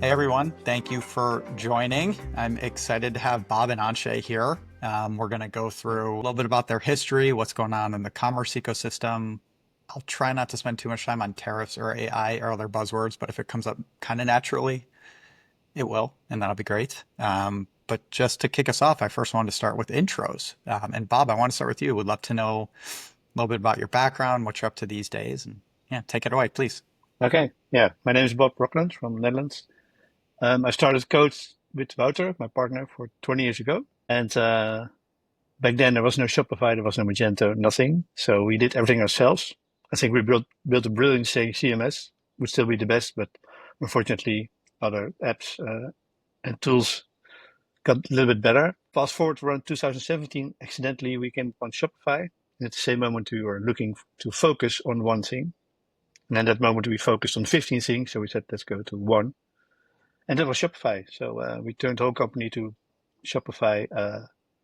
Hey everyone, thank you for joining. I'm excited to have Bob and Anshey here. We're going to go through a little bit about their history, what's going on in the commerce ecosystem. I'll try not to spend too much time on tariffs or AI or other buzzwords, but if it comes up kind of naturally, it will, and that'll be great. But just to kick us off, I first wanted to start with intros. And Bob, I want to start with you. Would love to know a little bit about your background, what you're up to these days, and yeah, take it away, please. Okay, yeah. My name is Bob Rockland from the Netherlands. I started Code with Wouter, my partner, for 20 years ago. And back then there was no Shopify, there was no Magento, nothing. So we did everything ourselves. I think we built a brilliant CMS, would still be the best, but unfortunately other apps and tools got a little bit better. Fast forward to around 2017, accidentally we came upon Shopify. And at the same moment we were looking to focus on one thing. And at that moment we focused on 15 things, so we said, let's go to one. And that was Shopify. So we turned the whole company to Shopify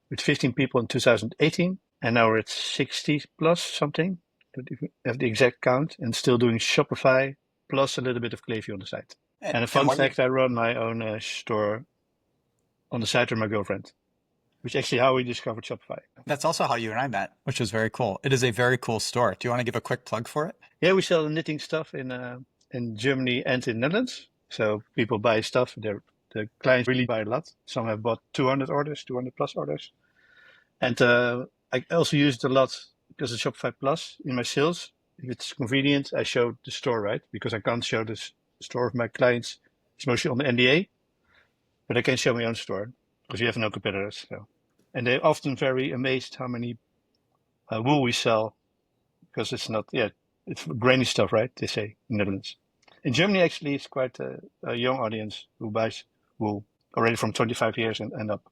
with 15 people in 2018. And now we're at 60 plus something, if we have the exact count, and still doing Shopify plus a little bit of Klaviyo on the side. And a fun fact, I run my own store on the side with my girlfriend, which is actually how we discovered Shopify. That's also how you and I met, which was very cool. It is a very cool store. Do you want to give a quick plug for it? Yeah, we sell knitting stuff in Germany and in Netherlands. So people buy stuff. The clients really buy a lot. Some have bought 200 orders, 200 plus orders. And I also use it a lot because of Shopify Plus in my sales. If it's convenient, I show the store, right? Because I can't show the store of my clients. It's mostly on the NDA. But I can show my own store because you have no competitors. So. And they're often very amazed how many wool we sell because it's not, it's grainy stuff, right? They say in the Netherlands. In Germany, actually, it's quite a young audience who buys wool already from 25 years and up.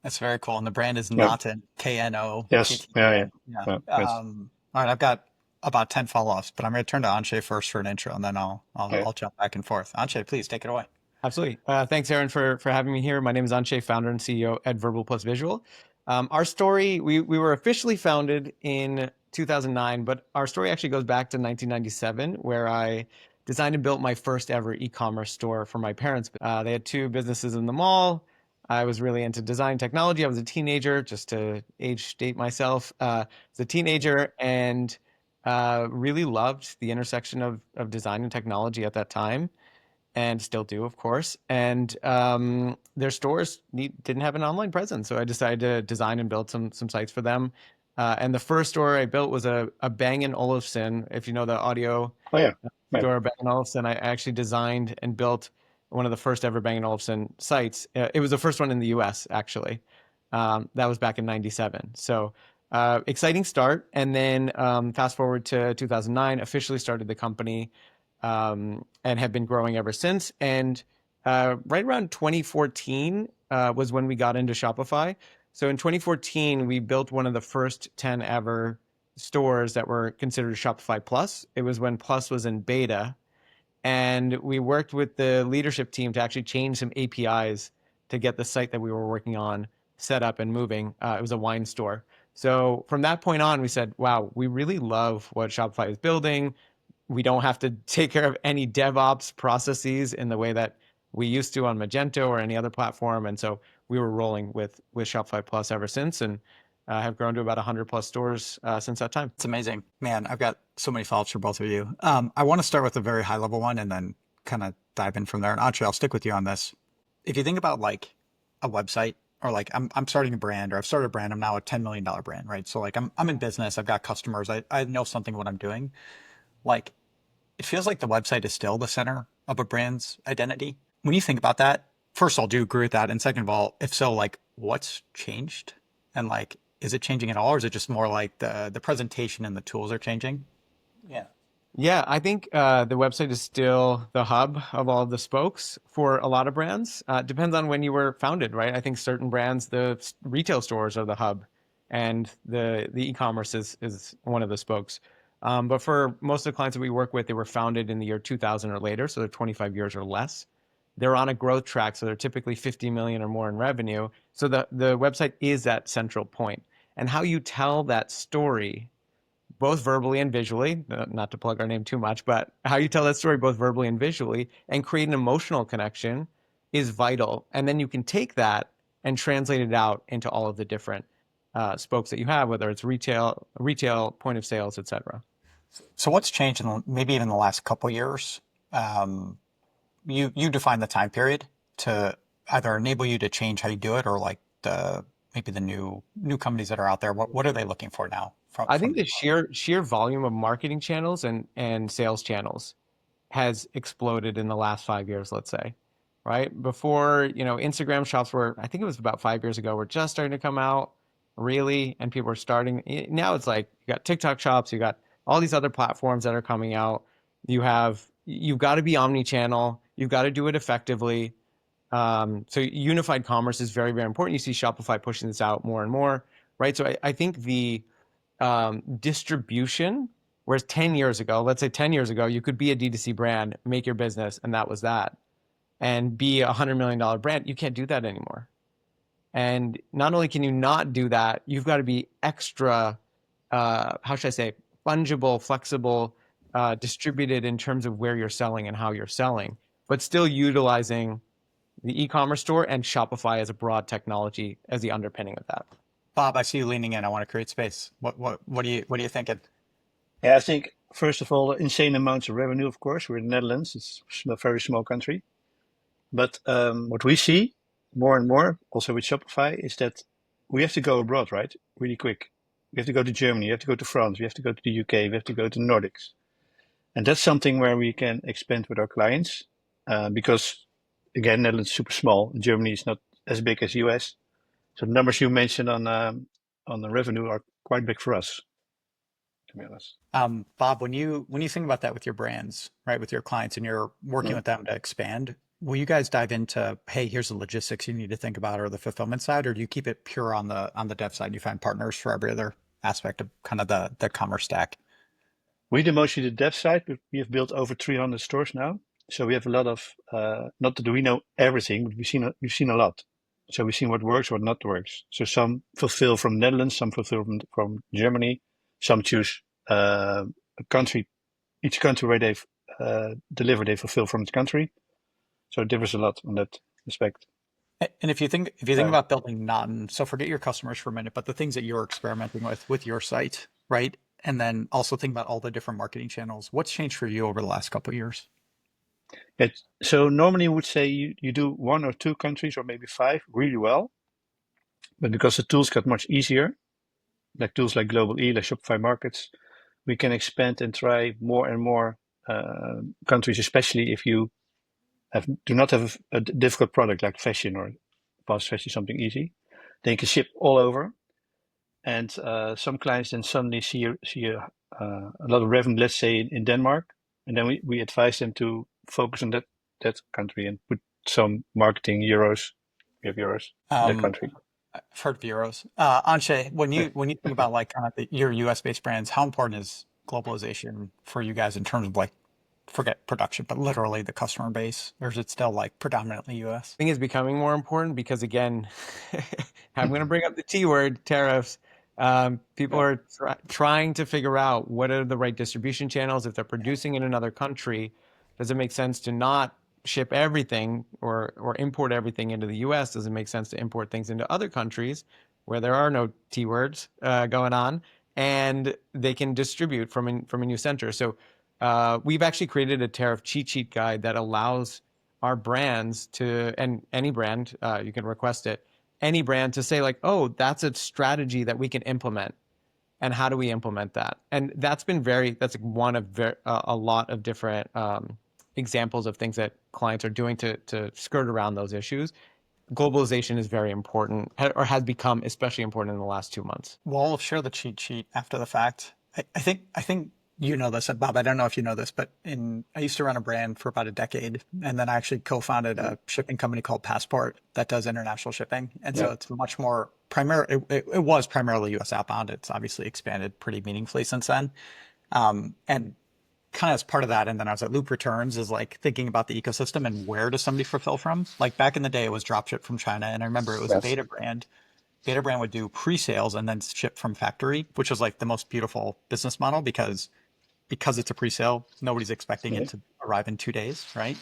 That's very cool. And the brand is Knoten, KNO. Yes. Yeah. All right, I've got about 10 follow-ups, but I'm going to turn to Anshey first for an intro, and then I'll jump back and forth. Anshey, please take it away. Absolutely. Thanks, Aaron, for having me here. My name is Anshey, founder and CEO at Verbal+Visual. Our story, we were officially founded in 2009, but our story actually goes back to 1997, where I designed and built my first ever e-commerce store for my parents. They had two businesses in the mall. I was really into design technology. I was a teenager, just to age date myself. As a teenager, and really loved the intersection of design and technology at that time, and still do, of course. And their stores didn't have an online presence, so I decided to design and build some sites for them. And the first store I built was a Bang & Olufsen, if you know the audio store, Bang & Olufsen. I actually designed and built one of the first ever Bang & Olufsen sites. It was the first one in the US, actually. That was back in 97. So exciting start. And then fast forward to 2009, officially started the company and have been growing ever since. And right around 2014 was when we got into Shopify. So in 2014, we built one of the first 10 ever stores that were considered Shopify Plus. It was when Plus was in beta. And we worked with the leadership team to actually change some APIs to get the site that we were working on set up and moving. It was a wine store. So from that point on, we said, wow, we really love what Shopify is building. We don't have to take care of any DevOps processes in the way that we used to on Magento or any other platform. And so we were rolling with Shopify Plus ever since, and have grown to about 100 plus stores since that time. It's amazing. Man, I've got so many follow-ups for both of you. I want to start with a very high level one and then kind of dive in from there. And Anshey, I'll stick with you on this. If you think about like a website, or like I'm starting a brand, or I've started a brand, I'm now a $10 million brand, right? So like I'm in business, I've got customers, I know something what I'm doing. Like it feels like the website is still the center of a brand's identity. When you think about that, first of all, do you agree with that? And second of all, if so, like what's changed? And like, is it changing at all? Or is it just more like the presentation and the tools are changing? Yeah, I think the website is still the hub of all of the spokes for a lot of brands. Depends on when you were founded, right? I think certain brands, the retail stores are the hub, and the e-commerce is one of the spokes. But for most of the clients that we work with, they were founded in the year 2000 or later, so they're 25 years or less. They're on a growth track, so they're typically 50 million or more in revenue. So the website is that central point. And how you tell that story both verbally and visually, not to plug our name too much, but how you tell that story both verbally and visually and create an emotional connection is vital. And then you can take that and translate it out into all of the different spokes that you have, whether it's retail, point of sales, et cetera. So what's changed in maybe even the last couple of years? You define the time period to either enable you to change how you do it, or like maybe the new companies that are out there. What are they looking for now? I think the sheer volume of marketing channels and sales channels has exploded in the last 5 years, let's say, right? Before, Instagram shops were, I think it was about 5 years ago, were just starting to come out, really, and people are starting. Now it's like you got TikTok shops, you got all these other platforms that are coming out. You've got to be omni-channel, you've got to do it effectively. So unified commerce is very, very important. You see Shopify pushing this out more and more, right? So I think the distribution, whereas 10 years ago, let's say 10 years ago, you could be a D2C brand, make your business, and that was that, and be a $100 million brand. You can't do that anymore. And not only can you not do that, you've got to be extra, how should I say, fungible, flexible, distributed in terms of where you're selling and how you're selling, but still utilizing the e-commerce store and Shopify as a broad technology as the underpinning of that. Bob, I see you leaning in. I want to create space. What are you thinking? Yeah, I think, first of all, insane amounts of revenue, of course. We're in the Netherlands. It's a very small country. But what we see more and more, also with Shopify, is that we have to go abroad, right? Really quick. We have to go to Germany. We have to go to France. We have to go to the UK. We have to go to the Nordics. And that's something where we can expand with our clients because, again, Netherlands is super small. Germany is not as big as US. So the numbers you mentioned on the revenue are quite big for us, to be honest. Bob, when you think about that with your brands, right, with your clients, and you're working with them to expand, will you guys dive into, hey, here's the logistics you need to think about, or the fulfillment side, or do you keep it pure on the dev side? You find partners for every other aspect of kind of the commerce stack? We do mostly the dev side, but we have built over 300 stores now. So we have a lot of, not that we know everything, but we've seen a lot. So we've seen what works, what not works. So some fulfill from Netherlands, some fulfill from Germany, some choose a country, each country where they deliver, they fulfill from its country. So it differs a lot on that respect. And if you think about building so forget your customers for a minute, but the things that you're experimenting with your site, right? And then also think about all the different marketing channels. What's changed for you over the last couple of years? So normally we would say you do 1 or 2 countries or maybe 5 really well. But because the tools got much easier, like tools like Global E, like Shopify Markets, we can expand and try more and more countries, especially if you do not have a difficult product like fashion or fast fashion, something easy. Then you can ship all over. And some clients then suddenly see a lot of revenue, let's say in Denmark. And then we advise them to focus on that country and put some marketing euros. We have euros in that country. I've heard of euros. Anshey, when you think about like kind of your US based brands, how important is globalization for you guys in terms of like, forget production, but literally the customer base, or is it still like predominantly US? I think it's becoming more important because, again, I'm going to bring up the T word, tariffs. People are trying to figure out what are the right distribution channels. If they're producing in another country, does it make sense to not ship everything or import everything into the US? Does it make sense to import things into other countries where there are no T words going on, and they can distribute from a new center? So we've actually created a tariff cheat sheet guide that allows our brands to, and any brand, you can request it, any brand to say like, oh, that's a strategy that we can implement. And how do we implement that? And that's one of a lot of different examples of things that clients are doing to skirt around those issues. Globalization is very important, or has become especially important in the last 2 months. Well, I'll share the cheat sheet after the fact. I think you know this, and Bob, I don't know if you know this, but I used to run a brand for about a decade, and then I actually co-founded a shipping company called Passport that does international shipping. And so it's much more it was primarily US outbound. It's obviously expanded pretty meaningfully since then. And kind of as part of that, and then I was at Loop Returns, is like thinking about the ecosystem and where does somebody fulfill from? Like back in the day, it was dropship from China, and I remember it was a beta brand. Beta would do pre-sales and then ship from factory, which was like the most beautiful business model because it's a pre-sale, nobody's expecting it to arrive in 2 days, right?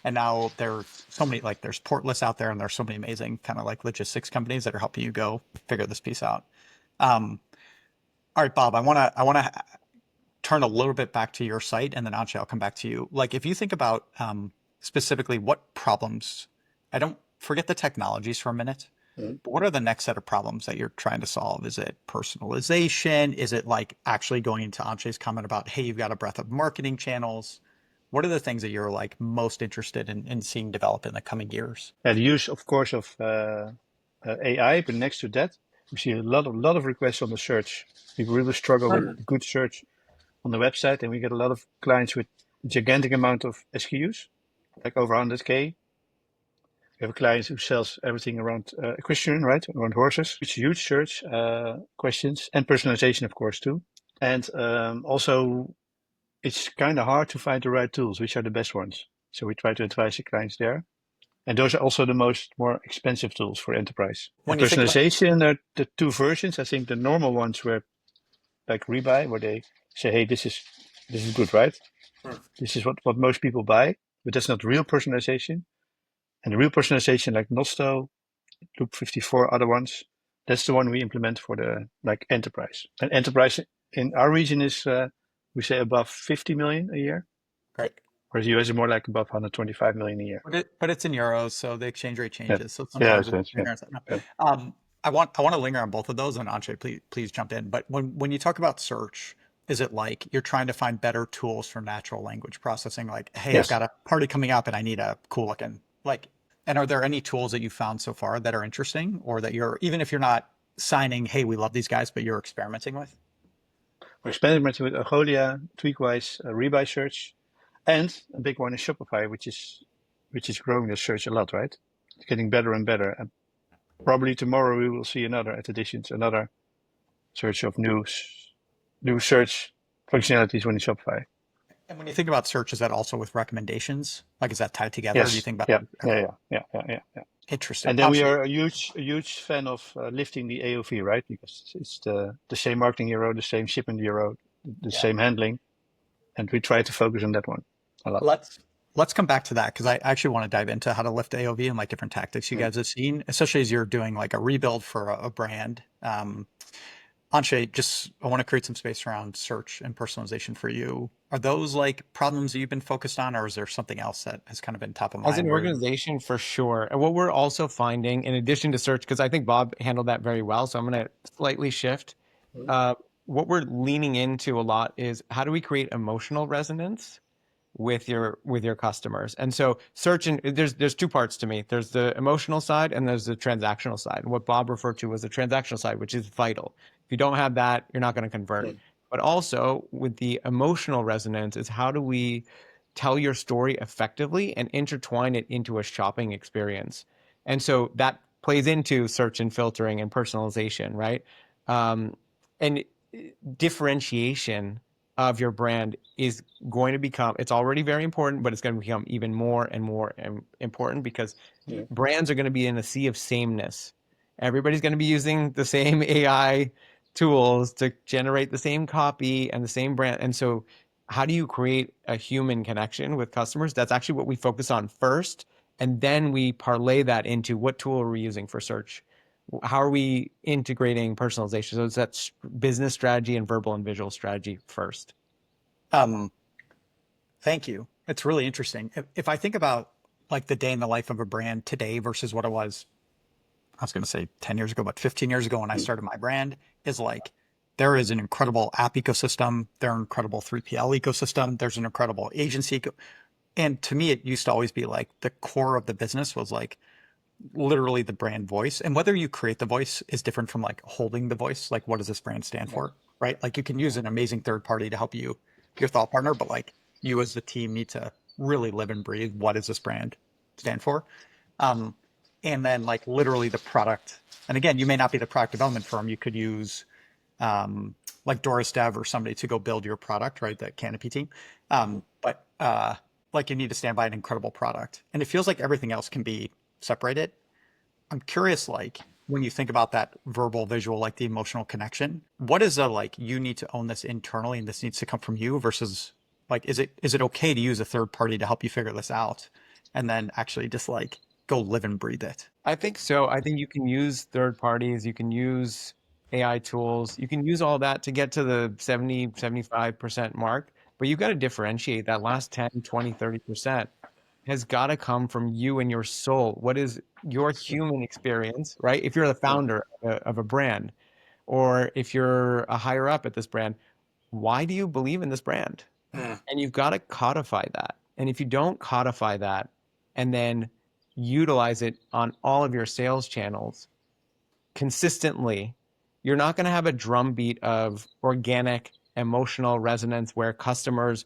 And now there's so many, like there's Portless out there, and there's so many amazing kind of like logistics companies that are helping you go figure this piece out. All right, Bob, I wanna turn a little bit back to your site, and then Anshay, I'll come back to you. Like if you think about specifically what problems, I don't forget the technologies for a minute. But what are the next set of problems that you're trying to solve? Is it personalization? Is it like actually going into Anshay's comment about, hey, you've got a breadth of marketing channels? What are the things that you're like most interested in seeing develop in the coming years? And the use, of course, of AI, but next to that, we see a lot of requests on the search. People really struggle with good search on the website, and we get a lot of clients with a gigantic amount of SKUs, like over 100K. We have a client who sells everything around equestrian, right? Around horses. It's huge search questions and personalization, of course, too. And also, it's kind of hard to find the right tools, which are the best ones. So we try to advise the clients there. And those are also the more expensive tools for enterprise. When And you think about- personalization, there are the two versions. I think the normal ones were like rebuy, where they say, hey, this is good, right? This is what most people buy, but that's not real personalization. And the real personalization, like Nosto, Loop 54, other ones, that's the one we implement for the like enterprise. And enterprise in our region is, we say above 50 million a year, Great. whereas US is more like above 125 million a year. But it's in euros, so the exchange rate changes. So Yeah, sometimes it's- it's yeah. I want to linger on both of those, and Anshay, please jump in. But when you talk about search, is it like you're trying to find better tools for natural language processing? Like, hey, Yes. I've got a party coming up and I need a cool looking like. And are there any tools that you found so far that are interesting, or that you're, even if you're not signing, hey, we love these guys, but you're experimenting with? We're experimenting with Algolia, Tweakwise, rebuy search, and a big one is Shopify, which is growing the search a lot, right? It's getting better and better. And probably tomorrow we will see another search of new search functionalities within Shopify. And when you think about search, is that also with recommendations? Like, is that tied together? Or Yes. do you think about Yeah. Interesting. And then we Anshay, are a huge fan of lifting the AOV, right? Because it's the same marketing euro, the same shipment euro, the same handling, and we try to focus on that one a lot. Let's come back to that, because I actually want to dive into how to lift AOV and like different tactics you guys have seen, especially as you're doing like a rebuild for a brand. Anshay, I want to create some space around search and personalization for you. Are those like problems that you've been focused on, or is there something else that has kind of been top of mind? As an organization, for sure. And what we're also finding, in addition to search, because I think Bob handled that very well, so I'm going to slightly shift. What we're leaning into a lot is how do we create emotional resonance with your customers? And so search, and there's two parts to me. There's the emotional side and there's the transactional side. And what Bob referred to was the transactional side, which is vital. If you don't have that, you're not going to convert. But also with the emotional resonance is how do we tell your story effectively and intertwine it into a shopping experience. And so that plays into search and filtering and personalization, right? And differentiation of your brand is going to become, it's already very important, but it's going to become even more and more important, because brands are going to be in a sea of sameness. Everybody's going to be using the same AI tools to generate the same copy and the same brand. And so how do you create a human connection with customers? That's actually what we focus on first. And then we parlay that into what tool are we using for search? How are we integrating personalization? So it's that business strategy and verbal and visual strategy first. Thank you. It's really interesting. If I think about like the day in the life of a brand today versus what it was, I was going to say 10 years ago, but 15 years ago when I started my brand, is like there is an incredible app ecosystem. There's an incredible 3PL ecosystem. There's an incredible agency. And to me, it used to always be like the core of the business was like literally the brand voice. And whether you create the voice is different from like holding the voice. Like, what does this brand stand for? Right? Like you can use an amazing third party to help you, your thought partner, but like you as the team need to really live and breathe. What does this brand stand for? And then like literally the product. And again, you may not be the product development firm. You could use like Doris Dev or somebody to go build your product, right? That Canopy team. But like you need to stand by an incredible product. And it feels like everything else can be separated. I'm curious, like when you think about that verbal visual, like the emotional connection, what is a like you need to own this internally and this needs to come from you versus like is it okay to use a third party to help you figure this out and then actually just like go live and breathe it? I think so. I think you can use third parties, you can use AI tools, you can use all that to get to the 70, 75% mark, but you've got to differentiate that last 10, 20, 30% has got to come from you and your soul. What is your human experience, right? If you're the founder of a brand, or if you're a higher up at this brand, why do you believe in this brand? And you've got to codify that. And if you don't codify that and then utilize it on all of your sales channels consistently, you're not going to have a drumbeat of organic emotional resonance where customers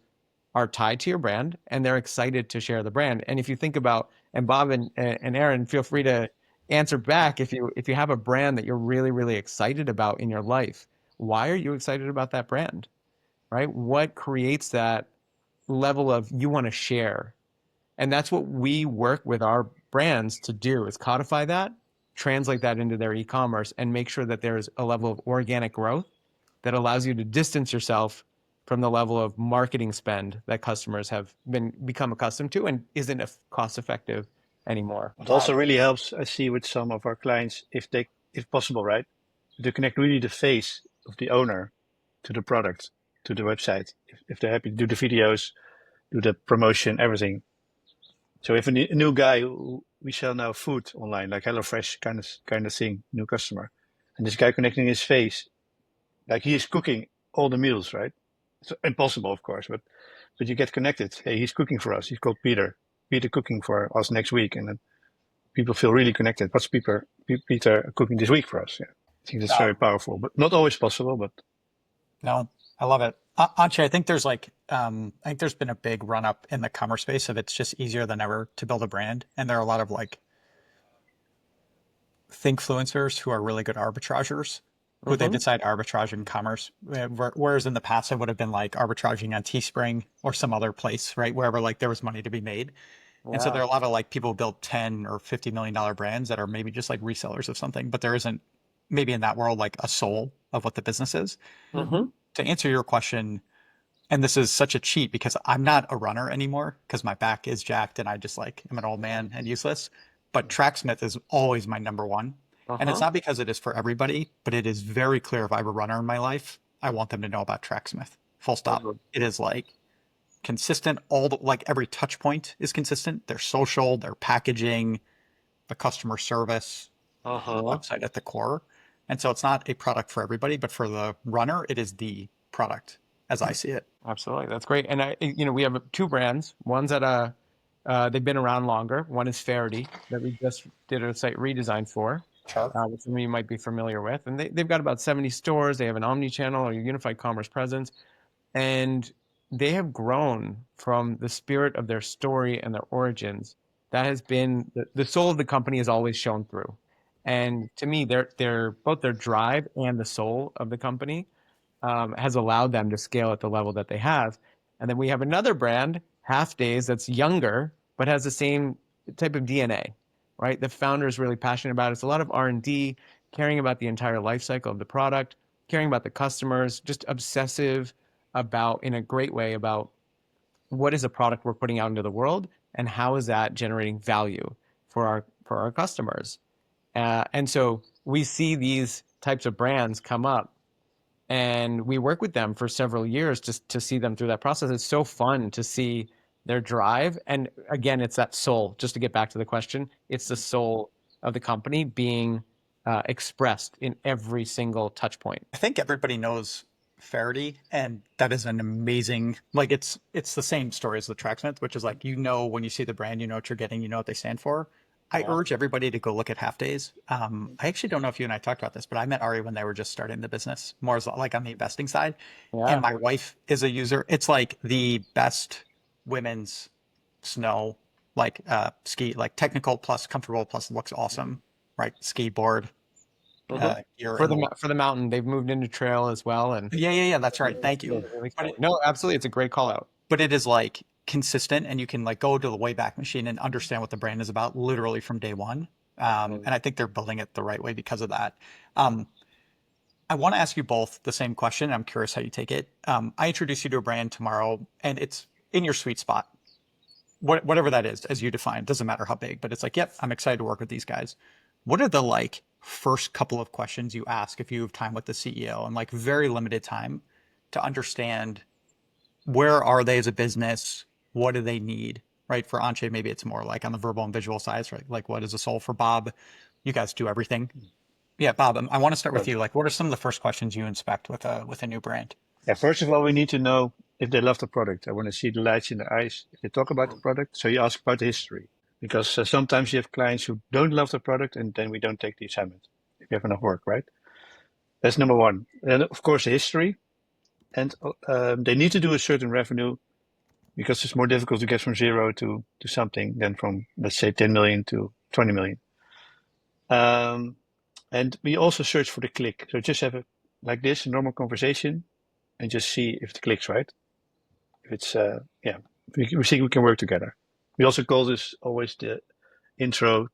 are tied to your brand and they're excited to share the brand. And if you think about, and Bob and Aaron, feel free to answer back if you have a brand that you're really, really excited about in your life. Why are you excited about that brand? Right? What creates that level of you want to share? And that's what we work with our brands to do is codify that, translate that into their e-commerce, and make sure that there's a level of organic growth that allows you to distance yourself from the level of marketing spend that customers have become accustomed to and isn't cost effective anymore. It also really helps, I see, with some of our clients, if possible, right, to connect really the face of the owner to the product, to the website. If they're happy to do the videos, do the promotion, everything. So if a new guy, we sell now food online, like HelloFresh kind of thing, new customer, and this guy connecting his face, like he is cooking all the meals, right? It's impossible, of course, but you get connected. Hey, he's cooking for us. He's called Peter. Peter cooking for us next week, and then people feel really connected. What's Peter cooking this week for us? Yeah, I think that's very powerful, but not always possible. But No, I love it. Anshey, I think there's like, I think there's been a big run up in the commerce space of it's just easier than ever to build a brand. And there are a lot of like thinkfluencers who are really good arbitragers who they decide arbitrage in commerce. Whereas in the past, it would have been like arbitraging on Teespring or some other place, right? Wherever like there was money to be made. And so there are a lot of like people who build 10 or $50 million brands that are maybe just like resellers of something, but there isn't maybe in that world like a soul of what the business is. To answer your question, and this is such a cheat because I'm not a runner anymore because my back is jacked and I just like am an old man and useless. But Tracksmith is always my number one. And it's not because it is for everybody, but it is very clear if I have a runner in my life, I want them to know about Tracksmith. Full stop. It is like consistent. Like every touch point is consistent. Their social, their packaging, the customer service, the website at the core. And so it's not a product for everybody, but for the runner, it is the product as I see it. Absolutely. That's great. And we have two brands. One's at they've been around longer. One is Faraday that we just did a site redesign for, which some of you might be familiar with. And they've got about 70 stores. They have an omni-channel or unified commerce presence. And they have grown from the spirit of their story and their origins. That has been the soul of the company has always shown through. And to me, they're both their drive and the soul of the company has allowed them to scale at the level that they have. And then we have another brand, Half Days, that's younger, but has the same type of DNA, right? The founder is really passionate about it. It's a lot of R&D, caring about the entire life cycle of the product, caring about the customers, just obsessive about, in a great way, about what is a product we're putting out into the world and how is that generating value for our customers. And so we see these types of brands come up and we work with them for several years just to see them through that process. It's so fun to see their drive. And again, it's that soul, just to get back to the question, it's the soul of the company being expressed in every single touch point. I think everybody knows Faraday, and that is an amazing, like it's the same story as the Tracksmith, which is like, when you see the brand, you know what you're getting, you know what they stand for. I urge everybody to go look at Half Days. I actually don't know if you and I talked about this, but I met Ari when they were just starting the business, more as like on the investing side. And my wife is a user. It's like the best women's snow, like ski, like technical plus comfortable plus looks awesome, right? Ski board. For the mountain, they've moved into trail as well. And yeah, that's right. Thank you. No, absolutely, it's a great call out. But it is like consistent, and you can like go to the Wayback Machine and understand what the brand is about literally from day one. And I think they're building it the right way because of that. I want to ask you both the same question. I'm curious how you take it. I introduce you to a brand tomorrow, and it's in your sweet spot, whatever that is, as you define. Doesn't matter how big, but it's like, yep, I'm excited to work with these guys. What are the like first couple of questions you ask if you have time with the CEO and like very limited time to understand where are they as a business? What do they need? Right. For Anshey, maybe it's more like on the verbal and visual sides, right? Like what is a soul for Bob? You guys do everything. Yeah, Bob, I want to start with Right. you. Like, what are some of the first questions you inspect with a new brand? Yeah, first of all, we need to know if they love the product. I want to see the lights in their eyes if they talk about the product. So you ask about the history, because sometimes you have clients who don't love the product, and then we don't take the assignment if you have enough work, right? That's number one. And of course, the history, and they need to do a certain revenue, because it's more difficult to get from zero to something than from, let's say, 10 million to 20 million. And we also search for the click. So just have like this, a normal conversation, and just see if it clicks, right? If it's, we think we can work together. We also call this always the intro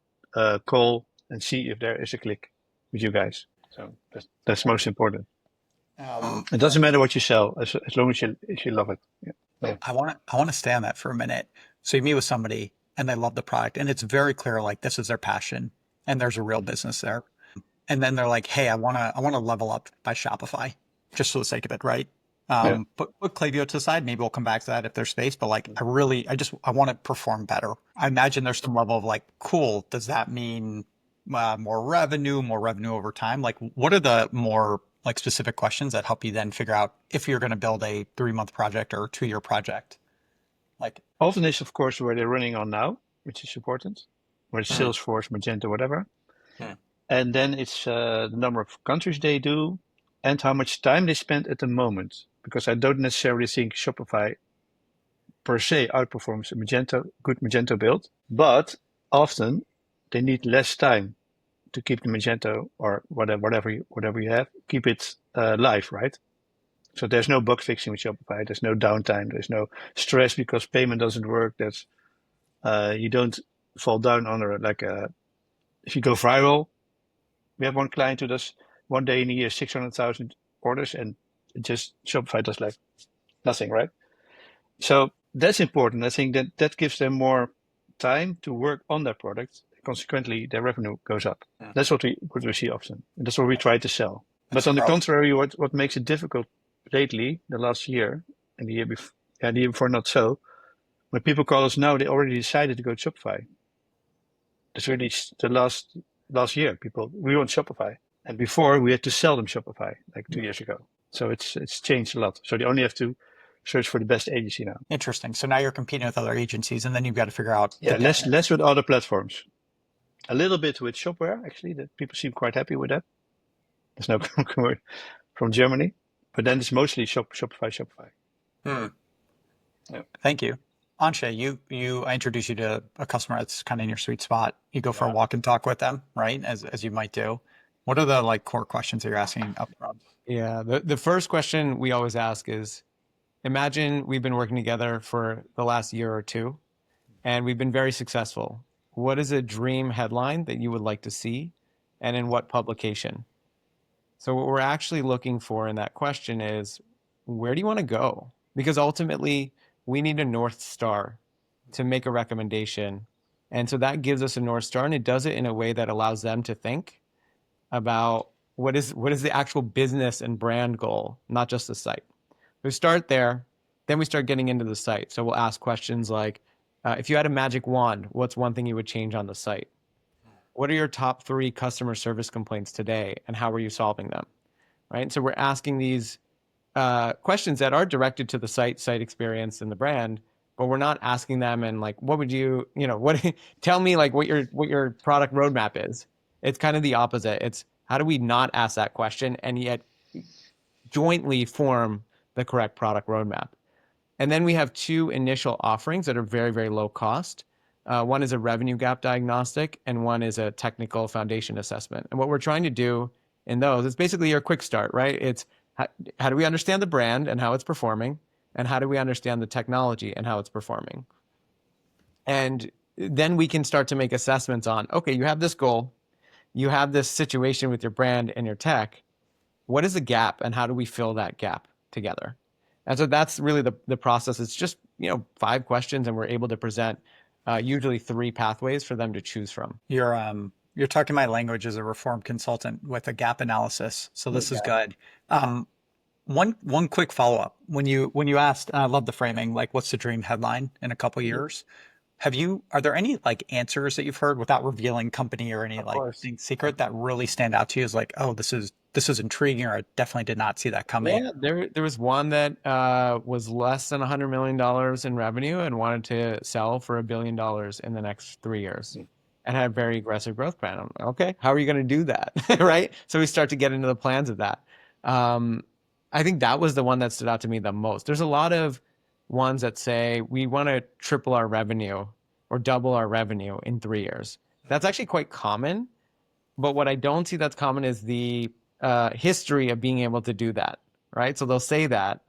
call, and see if there is a click with you guys. So that's most important. It doesn't matter what you sell, as long as you love it. Yeah. I want to stay on that for a minute. So you meet with somebody and they love the product, and it's very clear like this is their passion, and there's a real business there. And then they're like, hey, I want to level up by Shopify, just for the sake of it, right? Put Klaviyo to the side. Maybe we'll come back to that if there's space. But like, I want to perform better. I imagine there's some level of like, cool. Does that mean more revenue over time? Like, what are the more like specific questions that help you then figure out if you're going to build a 3-month project or a 2-year project? Like, Often is, of course, where they're running on now, which is important, where it's Salesforce, Magento, whatever. And then it's the number of countries they do and how much time they spend at the moment. Because I don't necessarily think Shopify per se outperforms a good Magento build, but often they need less time to keep the Magento or whatever you have, keep it live, right? So there's no bug fixing with Shopify. There's no downtime. There's no stress because payment doesn't work. That's you don't fall down under if you go viral. We have one client who does one day in a year 600,000 orders, and just Shopify does like nothing, right? So that's important. I think that gives them more time to work on their product. Consequently, their revenue goes up. That's what we see often, and that's what we try to sell. But on the contrary, what makes it difficult lately, the last year and the year before, not so. When people call us now, they already decided to go to Shopify. That's really the last year. We want Shopify, and before we had to sell them Shopify like 2 years ago. So it's changed a lot. So they only have to search for the best agency now. Interesting. So now you're competing with other agencies, and then you've got to figure out. Less with other platforms. A little bit with Shopware, actually. That people seem quite happy with that. There's no from Germany, but then it's mostly Shopify. Yeah. Thank you. Anshey, I introduce you to a customer that's kind of in your sweet spot. You go for a walk and talk with them, right? As you might do. What are the like core questions that you're asking up front? Yeah, the first question we always ask is, imagine we've been working together for the last year or two, and we've been very successful. What is a dream headline that you would like to see, and in what publication? So what we're actually looking for in that question is, where do you want to go? Because ultimately, we need a North Star to make a recommendation. And so that gives us a North Star, and it does it in a way that allows them to think about what is the actual business and brand goal, not just the site. We start there, then we start getting into the site. So we'll ask questions like, if you had a magic wand, what's one thing you would change on the site? What are your top 3 customer service complaints today, and how are you solving them? Right? So we're asking these questions that are directed to the site experience and the brand, but we're not asking them and like, what would you tell me like what your product roadmap is. It's kind of the opposite. It's how do we not ask that question and yet jointly form the correct product roadmap? And then we have 2 initial offerings that are very, very low cost. One is a revenue gap diagnostic, and one is a technical foundation assessment. And what we're trying to do in those is basically your quick start, right? It's how do we understand the brand and how it's performing, and how do we understand the technology and how it's performing? And then we can start to make assessments on, okay, you have this goal, you have this situation with your brand and your tech. What is the gap and how do we fill that gap together? And so that's really the process. It's just, 5 questions and we're able to present usually 3 pathways for them to choose from. You're talking my language as a reform consultant with a gap analysis. So this is good. One quick follow-up. When you asked, and I love the framing, like what's the dream headline in a couple years? Are there any like answers that you've heard without revealing company or any like secret that really stand out to you as like, oh, this is intriguing, or I definitely did not see that coming? Yeah, there was one that was less than $100 million in revenue and wanted to sell for $1 billion in the next 3 years and had a very aggressive growth plan. I'm like, okay, how are you going to do that? Right? So we start to get into the plans of that. I think that was the one that stood out to me the most. There's a lot of ones that say we want to triple our revenue or double our revenue in 3 years. That's actually quite common. But what I don't see that's common is the history of being able to do that, right? So they'll say that,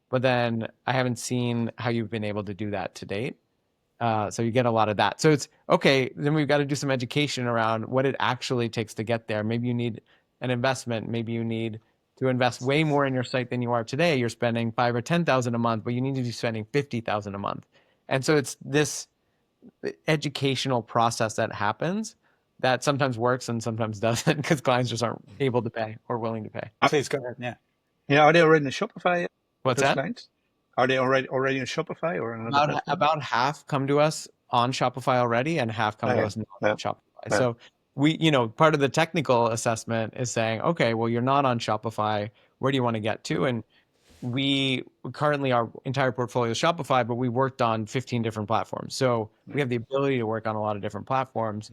but then I haven't seen how you've been able to do that to date. So you get a lot of that. So it's okay. Then we've got to do some education around what it actually takes to get there. Maybe you need an investment. Maybe you need to invest way more in your site than you are today. You're spending 5 or 10,000 a month, but you need to be spending 50,000 a month. And so it's this educational process that happens that sometimes works and sometimes doesn't because clients just aren't able to pay or willing to pay. Please go ahead. Yeah. Yeah. Are they already in Shopify? What's those that? clients? Are they already in Shopify or another platform? About half come to us on Shopify already and half come to us not on Shopify. So we, part of the technical assessment is saying, okay, well, you're not on Shopify. Where do you want to get to? And we currently, our entire portfolio is Shopify, but we worked on 15 different platforms. So we have the ability to work on a lot of different platforms,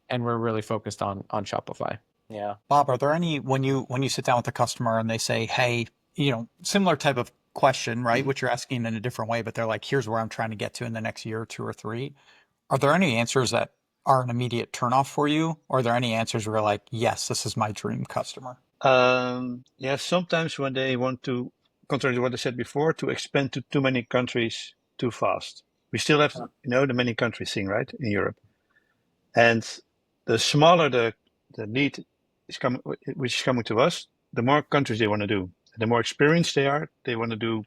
and we're really focused on Shopify. Yeah. Bob, are there any, when you sit down with a customer and they say, hey, similar type of question, right? Which you're asking in a different way, but they're like, here's where I'm trying to get to in the next year, 2 or 3. Are there any answers that are an immediate turnoff for you? Or are there any answers where you're like, yes, this is my dream customer? Yeah, sometimes when they want to, contrary to what I said before, to expand to too many countries too fast. We still have, the many countries thing, right, in Europe. And the smaller the lead is coming, which is coming to us, the more countries they want to do. The more experienced they are, they want to do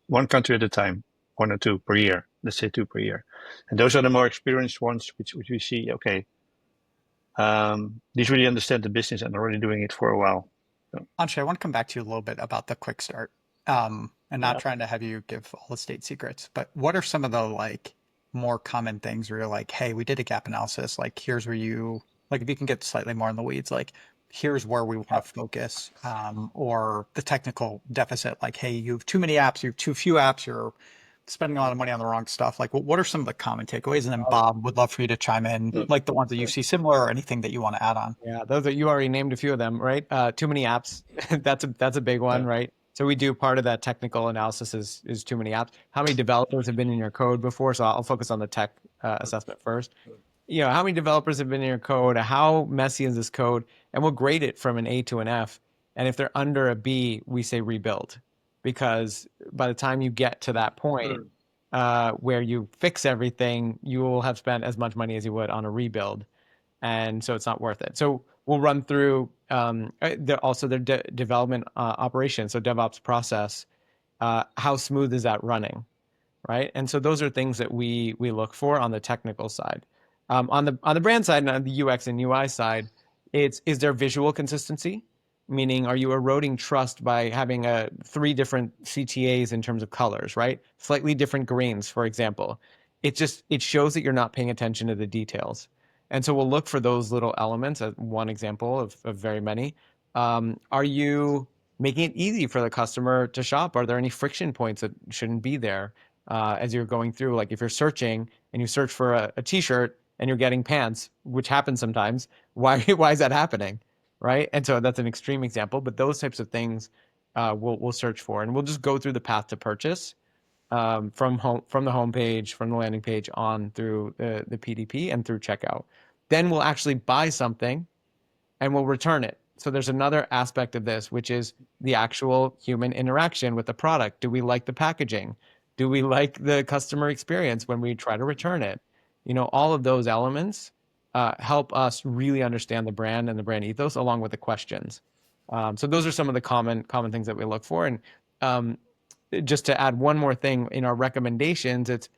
1 country at a time, 1 or 2 per year. Let's say 2 per year. And those are the more experienced ones, which we see, okay, these really understand the business and are already doing it for a while. So. Anshey, I want to come back to you a little bit about the quick start and not trying to have you give all the state secrets, but what are some of the like more common things where you're like, hey, we did a gap analysis. Like, here's where you, like, if you can get slightly more in the weeds, like, here's where we want to focus, or the technical deficit, like, hey, you have too many apps, you have too few apps, you're spending a lot of money on the wrong stuff. Like, what are some of the common takeaways? And then Bob, would love for you to chime in, like the ones that you see similar or anything that you want to add on. Yeah, those are, you already named a few of them, right? Too many apps. That's a big one, right? So we do part of that technical analysis is too many apps. How many developers have been in your code before? So I'll focus on the tech assessment first. How many developers have been in your code? How messy is this code? And we'll grade it from an A to an F. And if they're under a B, we say rebuild. Because by the time you get to that point where you fix everything, you will have spent as much money as you would on a rebuild. And so it's not worth it. So we'll run through also their development operation, so DevOps process. How smooth is that running, right? And so those are things that we look for on the technical side. On the brand side and on the UX and UI side, is there visual consistency? Meaning, are you eroding trust by having 3 different CTAs in terms of colors, right? Slightly different greens, for example. It shows that you're not paying attention to the details. And so we'll look for those little elements as one example of very many. Are you making it easy for the customer to shop? Are there any friction points that shouldn't be there as you're going through? Like if you're searching and you search for a t-shirt and you're getting pants, which happens sometimes, why is that happening? Right? And so that's an extreme example, but those types of things we'll search for. And we'll just go through the path to purchase from the homepage, from the landing page on through the PDP and through checkout. Then we'll actually buy something and we'll return it. So there's another aspect of this, which is the actual human interaction with the product. Do we like the packaging? Do we like the customer experience when we try to return it? All of those elements help us really understand the brand and the brand ethos along with the questions. So those are some of the common things that we look for. And just to add one more thing in our recommendations, it's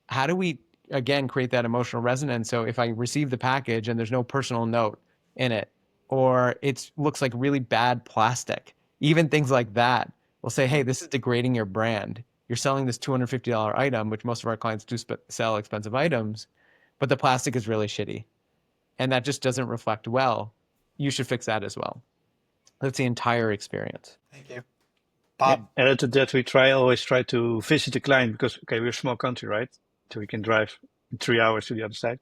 how do we, again, create that emotional resonance? So if I receive the package and there's no personal note in it, or it looks like really bad plastic, even things like that, we'll say, hey, this is degrading your brand. You're selling this $250 item, which most of our clients do sell expensive items, but the plastic is really shitty. And that just doesn't reflect well. You should fix that as well. That's the entire experience. Thank you. Yeah. Bob, Added to that, we always try to visit the client because, okay, we're a small country, right? So we can drive in 3 hours to the other side.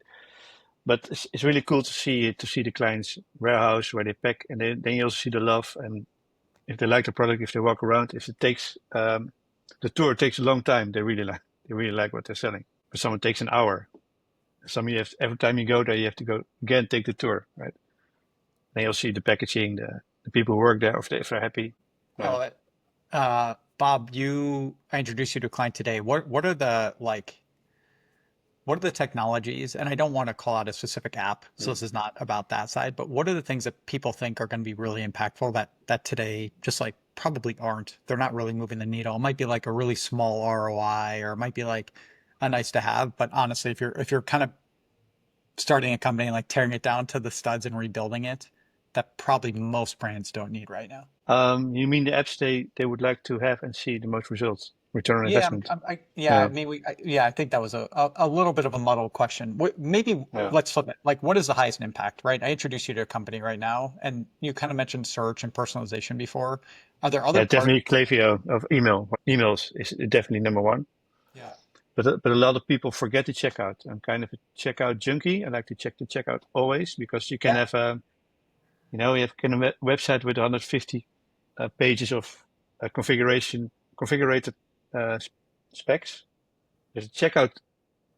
But it's really cool to see the client's warehouse where they pack, and then you also see the love, and if they like the product, if they walk around, if it takes the tour takes a long time, they really like what they're selling. But someone takes an hour. Every time you go there, you have to go again, take the tour, right? Then you'll see the packaging, the people who work there, if they're happy. I love it. Bob, I introduced you to a client today. What are the technologies? And I don't want to call out a specific app, so this is not about that side, but what are the things that people think are going to be really impactful that today just like probably aren't? They're not really moving the needle. It might be like a really small ROI, or it might be like a nice to have, but honestly, if you're kind of starting a company and like tearing it down to the studs and rebuilding it, that probably most brands don't need right now. You mean the apps they would like to have and see the most results, return on Yeah, investment? I mean, I think that was a little bit of a muddled question. Maybe Yeah. let's flip it. Like, what is the highest impact, right? I introduced you to a company right now, and you kind of mentioned search and personalization before. Are there other Yeah, parts? definitely Klaviyo of emails is definitely number one. Yeah. But a lot of people forget the checkout. I'm kind of a checkout junkie. I like to check the checkout always because you can Yeah. have you have a website with 150 pages of configured specs. If the checkout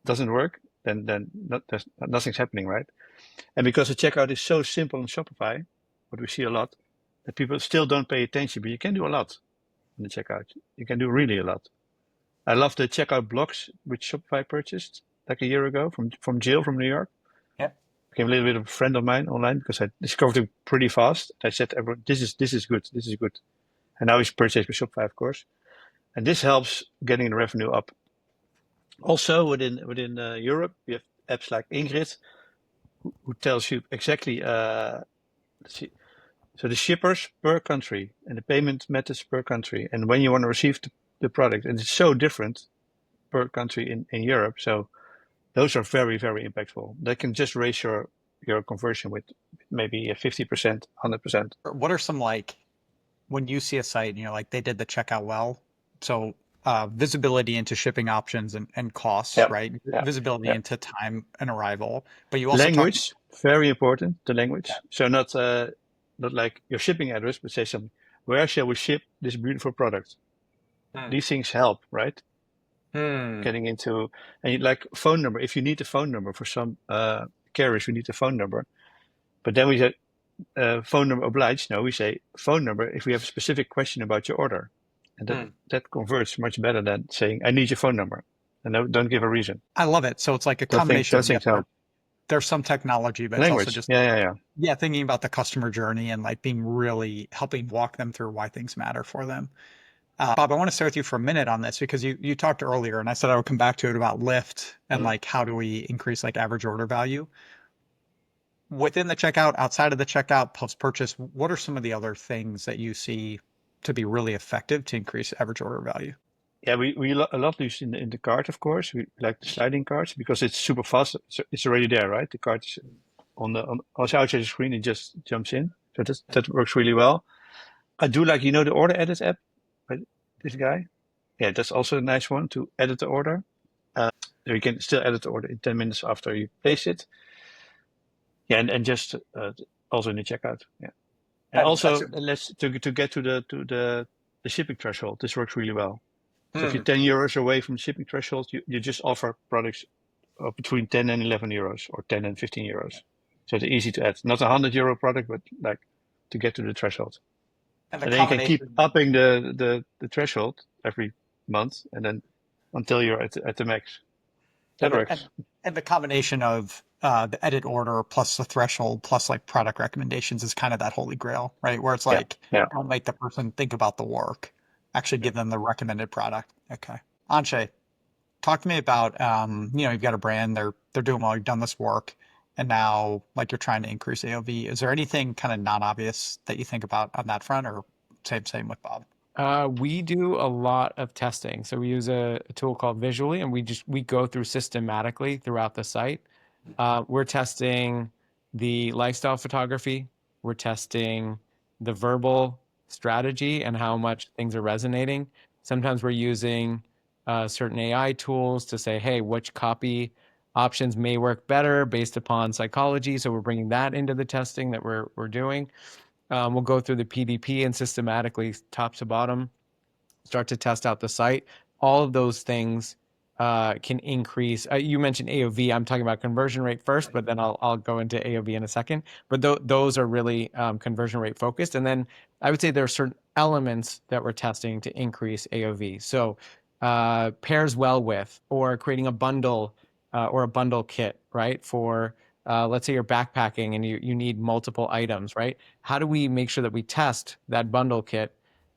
doesn't work, then nothing's happening, right? And because the checkout is so simple on Shopify, what we see a lot, that people still don't pay attention, but you can do a lot in the checkout. You can do really a lot. I love the checkout blocks which Shopify purchased like a year ago from Jill from New York. Yeah. Became a little bit of a friend of mine online because I discovered him pretty fast. I said, "Everyone, this is good, this is good." And now he's purchased by Shopify, of course. And this helps getting the revenue up. Also within Europe, we have apps like Ingrid, who tells you exactly so the shippers per country and the payment methods per country, and when you want to receive the product, and it's so different per country in Europe. So those are very, very impactful. They can just raise your conversion with maybe 50%, 100%. What are some like when you see a site, like they did the checkout well, so visibility into shipping options and costs, Yeah. right? Yeah. Visibility Yeah. into time and arrival, but you also Language, very important, the language. Yeah. So not like your shipping address, but say something, where shall we ship this beautiful product? These things help, right? Getting into, and like phone number, if you need a phone number for some carriers, we need a phone number. But then we say phone number obliged. No, we say phone number if we have a specific question about your order. And that converts much better than saying, I need your phone number. And don't give a reason. I love it. So it's like a Those combination of things help. there's some technology, but Language. it's also just Yeah. thinking about the customer journey and like being really helping walk them through why things matter for them. Bob, I want to stay with you for a minute on this because you talked earlier, and I said I would come back to it about lift and like how do we increase like average order value within the checkout, outside of the checkout, post purchase. What are some of the other things that you see to be really effective to increase average order value? Yeah, we a lot use in the cart, of course. We like the sliding carts because it's super fast. It's already there, right? The cart is on the outside the screen. It just jumps in. So that works really well. I do like the order edit app, right? This guy. Yeah, that's also a nice one to edit the order. You can still edit the order in 10 minutes after you place it. Yeah, and just also in the checkout. Yeah, and also to get to the shipping threshold. This works really well. So if you're 10 euros away from shipping threshold, you just offer products between 10 and 11 euros or 10 and 15 euros. So it's easy to add. Not a €100 product, but like to get to the threshold. And then you can keep upping the threshold every month, and then until you're at the max. That And, works. and the combination of the edit order plus the threshold plus like product recommendations is kind of that holy grail, right? Where it's Yeah. like, Yeah. don't make the person think about the work, actually give them the recommended product. Okay. Anshay, talk to me about, you've got a brand, they're doing well, you've done this work, and now like you're trying to increase AOV. Is there anything kind of non-obvious that you think about on that front, or same with Bob? We do a lot of testing. So we use a tool called Visually, and we go through systematically throughout the site. We're testing the lifestyle photography. We're testing the verbal strategy and how much things are resonating. Sometimes we're using certain AI tools to say, hey, which copy options may work better based upon psychology. So we're bringing that into the testing that we're doing. We'll go through the PDP and systematically, top to bottom, start to test out the site. All of those things can increase. You mentioned AOV. I'm talking about conversion rate first, but then I'll go into AOV in a second. But those are really conversion rate focused. And then I would say there are certain elements that we're testing to increase AOV. So pairs well with, or creating a bundle or a bundle kit, right? For let's say you're backpacking and you need multiple items, right? How do we make sure that we test that bundle kit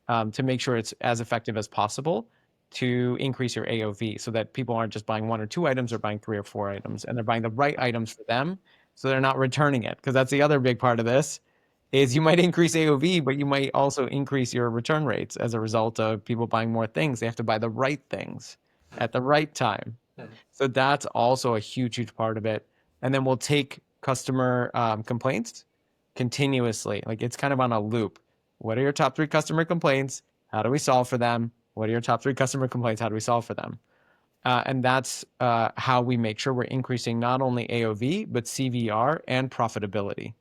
to make sure it's as effective as possible to increase your AOV, so that people aren't just buying one or two items, they're buying three or four items, and they're buying the right items for them, so they're not returning it. Because that's the other big part of this, is you might increase AOV, but you might also increase your return rates as a result of people buying more things. They have to buy the right things at the right time. So that's also a huge part of it. And then we'll take customer complaints continuously. Like, it's kind of on a loop. What are your top 3 customer complaints? How do we solve for them? What are your top 3 customer complaints? How do we solve for them? And that's how we make sure we're increasing not only AOV, but CVR and profitability.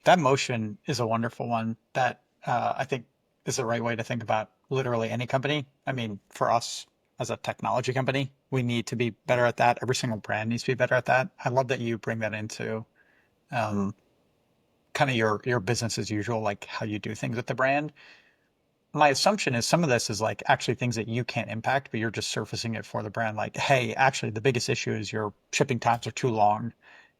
That motion is a wonderful one that I think is the right way to think about literally any company. I mean, for us as a technology company, we need to be better at that. Every single brand needs to be better at that. I love that you bring that into um, kind of your business as usual, like how you do things with the brand. My assumption is some of this is like actually things that you can't impact, but you're just surfacing it for the brand. Like, hey, actually, the biggest issue is your shipping times are too long.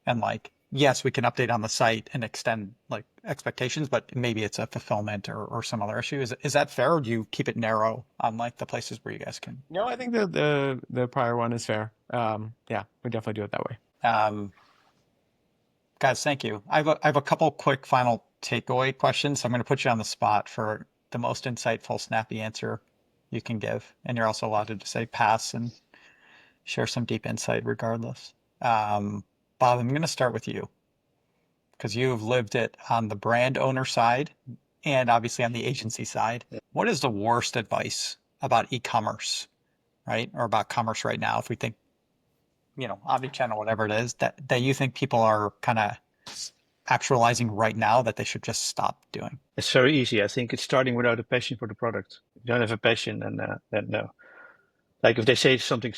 And like, yes, we can update on the site and extend like expectations, but maybe it's a fulfillment or some other issue. Is that fair, or do you keep it narrow on like the places where you guys can? No, I think the prior one is fair. Yeah, we definitely do it that way. Um, Guys, thank you. I have a couple quick final takeaway questions. So I'm going to put you on the spot for the most insightful, snappy answer you can give. And you're also allowed to say pass and share some deep insight regardless. Bob, I'm going to start with you because you've lived it on the brand owner side and obviously on the agency side. What is the worst advice about e-commerce, right? Or about commerce right now? If we think, omnichannel, whatever it is, that you think people are kind of actualizing right now that they should just stop doing? It's very easy. I think it's starting without a passion for the product. If you don't have a passion, then no. Like if they see something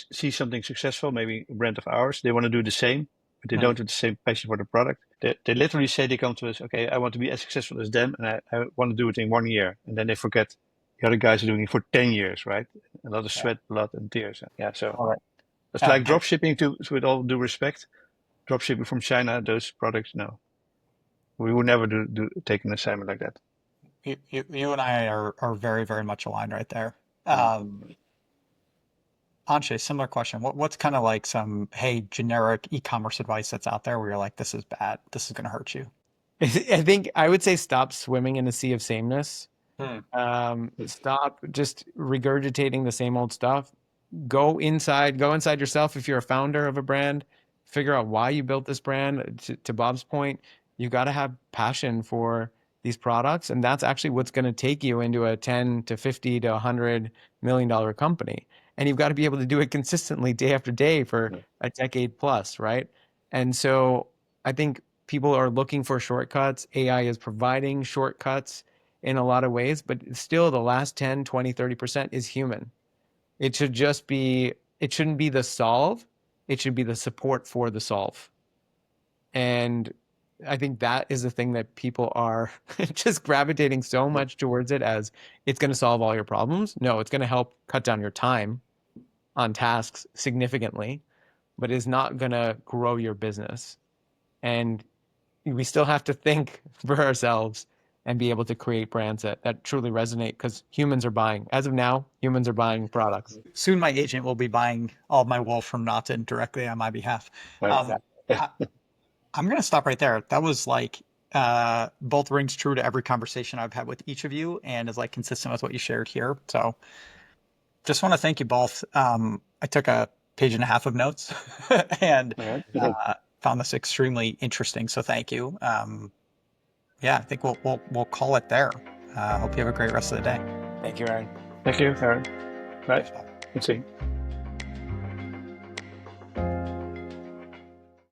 successful, maybe a brand of ours, they want to do the same, but they don't have the same passion for the product. They literally say, they come to us, okay, I want to be as successful as them, and I want to do it in 1 year. And then they forget the other guys are doing it for 10 years, right? A lot of sweat, blood, and tears. Yeah, so All right. it's like drop shipping, with all due respect. Drop shipping from China, those products, no. We would never take an assignment like that. You and I are very, very much aligned right there. Anshay, similar question. What's kind of like some, hey, generic e-commerce advice that's out there where you're like, this is bad, this is going to hurt you? I think I would say stop swimming in a sea of sameness. Stop just regurgitating the same old stuff. Go inside yourself. If you're a founder of a brand, figure out why you built this brand. To Bob's point, you got to have passion for these products, and that's actually what's going to take you into a 10 to 50 to $100 million company. And you've got to be able to do it consistently day after day for a decade plus, right? And so I think people are looking for shortcuts. AI is providing shortcuts in a lot of ways, but still the last 10, 20, 30% is human. It shouldn't be the solve. It should be the support for the solve. And I think that is the thing that people are just gravitating so much towards it, as it's going to solve all your problems. No, it's going to help cut down your time on tasks significantly. but is not going to grow your business. And we still have to think for ourselves and be able to create brands that truly resonate, because humans are buying. As of now, humans are buying products. Soon my agent will be buying all of my wool from Naughton directly on my behalf. Right. I'm going to stop right there. That was like both rings true to every conversation I've had with each of you and is like consistent with what you shared here. So just want to thank you both. I took a page and a half of notes and All right. found this extremely interesting. So thank you. Yeah, I think we'll call it there. Hope you have a great rest of the day. Thank you, Aaron. Thank you, Aaron. Right. Thanks, Bob. Let's see.